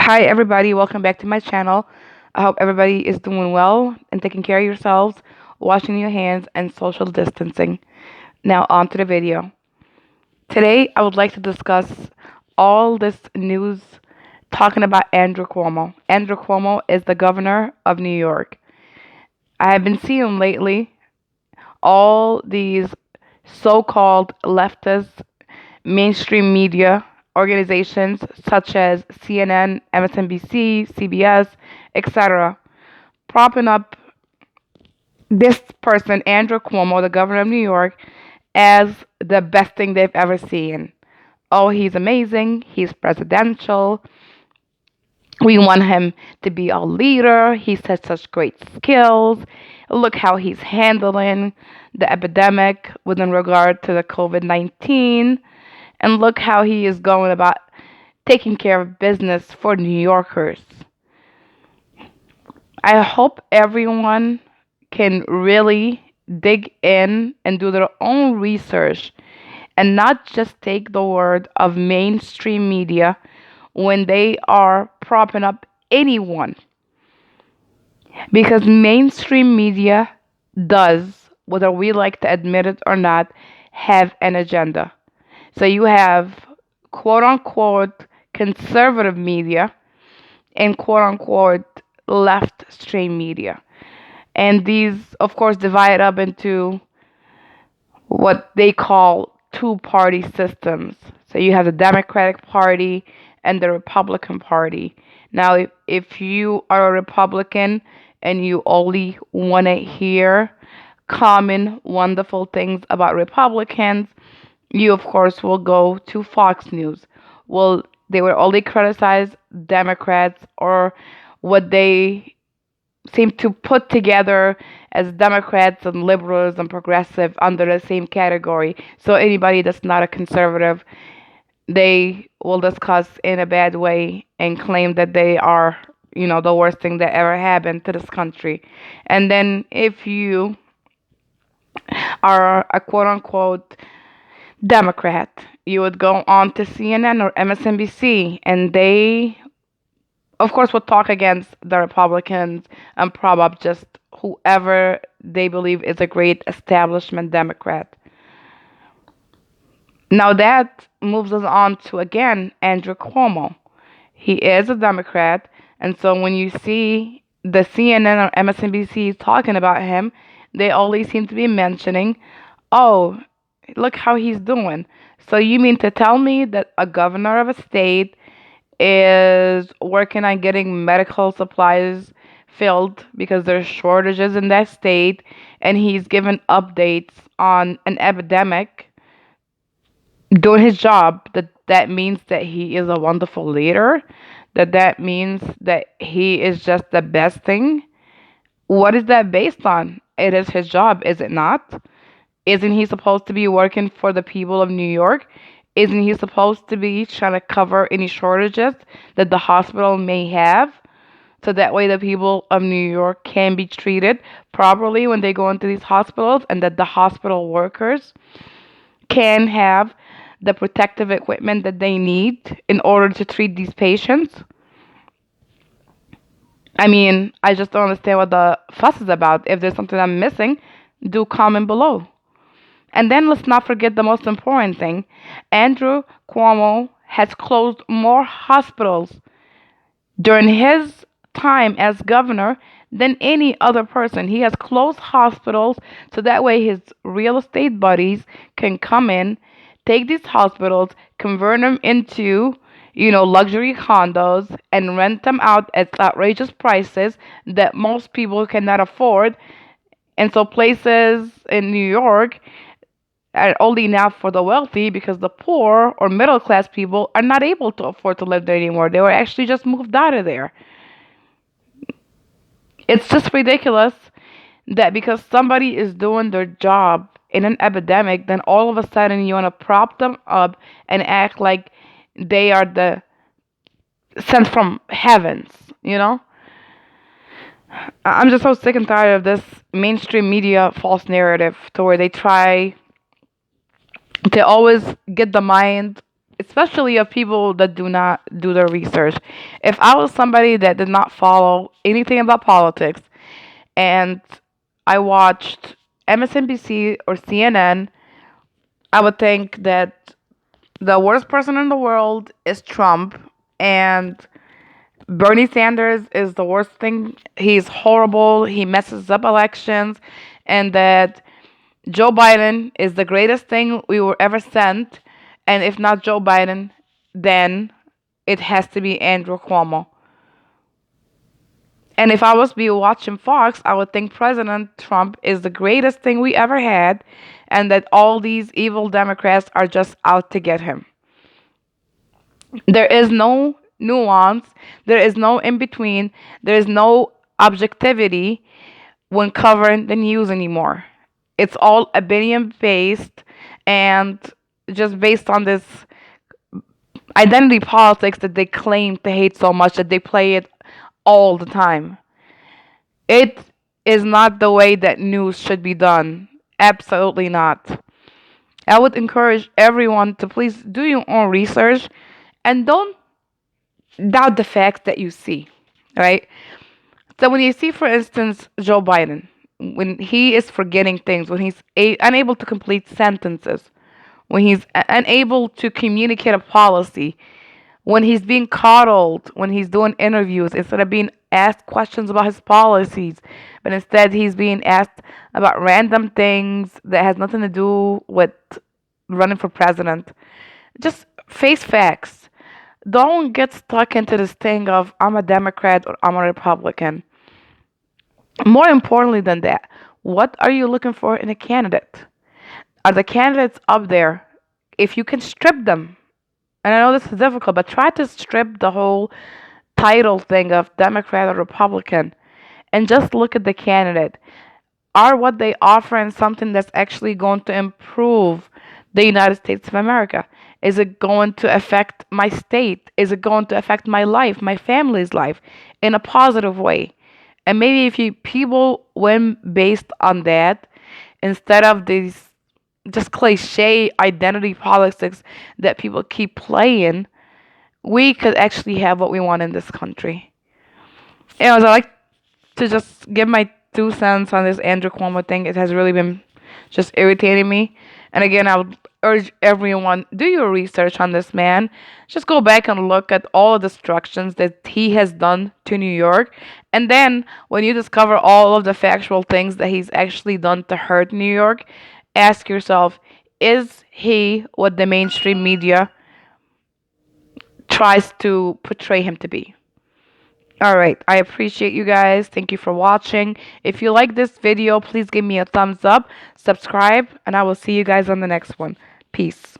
Hi, everybody. Welcome back to my channel. I hope everybody is doing well and taking care of yourselves, washing your hands, and social distancing. Now, on to the video. Today, I would like to discuss all this news talking about Andrew Cuomo. Andrew Cuomo is the governor of New York. I have been seeing lately all these so called leftist mainstream media organizations such as CNN, MSNBC, CBS, etc., propping up this person, Andrew Cuomo, the governor of New York, as the best thing they've ever seen. Oh, he's amazing. He's presidential. We want him to be our leader. He has such great skills. Look how he's handling the epidemic within regard to the COVID-19. And look how he is going about taking care of business for New Yorkers. I hope everyone can really dig in and do their own research and not just take the word of mainstream media when they are propping up anyone. Because mainstream media does, whether we like to admit it or not, have an agenda. So you have quote unquote conservative media and quote unquote left stream media. And these, of course, divide up into what they call two-party systems. So you have the Democratic Party and the Republican Party. Now, if you are a Republican and you only want to hear common, wonderful things about Republicans, you, of course, will go to Fox News. Well, they will only criticize Democrats or what they seem to put together as Democrats and liberals and progressive under the same category. So anybody that's not a conservative, they will discuss in a bad way and claim that they are, the worst thing that ever happened to this country. And then if you are a quote unquote Democrat, you would go on to CNN or MSNBC, and they, of course, would talk against the Republicans and prop up just whoever they believe is a great establishment Democrat. Now that moves us on to again Andrew Cuomo. He is a Democrat, and so when you see the CNN or MSNBC talking about him, they always seem to be mentioning, oh, look how he's doing. So you mean to tell me that a governor of a state is working on getting medical supplies filled because there's shortages in that state, and he's given updates on an epidemic, doing his job, that means that he is a wonderful leader, that means that he is just the best thing? What is that based on? It is his job, is it not? Isn't he supposed to be working for the people of New York? Isn't he supposed to be trying to cover any shortages that the hospital may have? So that way the people of New York can be treated properly when they go into these hospitals, and that the hospital workers can have the protective equipment that they need in order to treat these patients. I mean, I just don't understand what the fuss is about. If there's something I'm missing, do comment below. And then let's not forget the most important thing. Andrew Cuomo has closed more hospitals during his time as governor than any other person. He has closed hospitals so that way his real estate buddies can come in, take these hospitals, convert them into, luxury condos and rent them out at outrageous prices that most people cannot afford. And so places in New York are only now for the wealthy because the poor or middle class people are not able to afford to live there anymore. They were actually just moved out of there. It's just ridiculous that because somebody is doing their job in an epidemic, then all of a sudden you want to prop them up and act like they are the sent from heavens, you know? I'm just so sick and tired of this mainstream media false narrative to where they try to always get the mind especially of people that do not do their research. If I was somebody that did not follow anything about politics and I watched MSNBC or CNN, I would think that the worst person in the world is Trump and Bernie Sanders is the worst thing. He's horrible. He messes up elections, and that Joe Biden is the greatest thing we were ever sent. And if not Joe Biden, then it has to be Andrew Cuomo. And if I was be watching Fox, I would think President Trump is the greatest thing we ever had, and that all these evil Democrats are just out to get him. There is no nuance, there is no in between, there is no objectivity when covering the news anymore. It's all opinion based and just based on this identity politics that they claim to hate so much that they play it all the time. It is not the way that news should be done. Absolutely not. I would encourage everyone to please do your own research and don't doubt the facts that you see, right? So when you see, for instance, Joe Biden, when he is forgetting things, when he's unable to complete sentences, when he's unable to communicate a policy, when he's being coddled, when he's doing interviews, instead of being asked questions about his policies, but instead he's being asked about random things that has nothing to do with running for president. Just face facts. Don't get stuck into this thing of I'm a Democrat or I'm a Republican. More importantly than that, what are you looking for in a candidate? Are the candidates up there? If you can strip them, and I know this is difficult, but try to strip the whole title thing of Democrat or Republican and just look at the candidate. Are what they offering something that's actually going to improve the United States of America? Is it going to affect my state? Is it going to affect my life, my family's life in a positive way? And maybe if you people win based on that instead of these just cliche identity politics that people keep playing, we could actually have what we want in this country. Anyways, I like to just give my 2 cents on this Andrew Cuomo thing. It has really been just irritating me. And again, I would urge everyone, do your research on this man. Just go back and look at all the destructions that he has done to New York. And then when you discover all of the factual things that he's actually done to hurt New York, ask yourself, is he what the mainstream media tries to portray him to be? All right, I appreciate you guys. Thank you for watching. If you like this video, please give me a thumbs up, subscribe, and I will see you guys on the next one. Peace.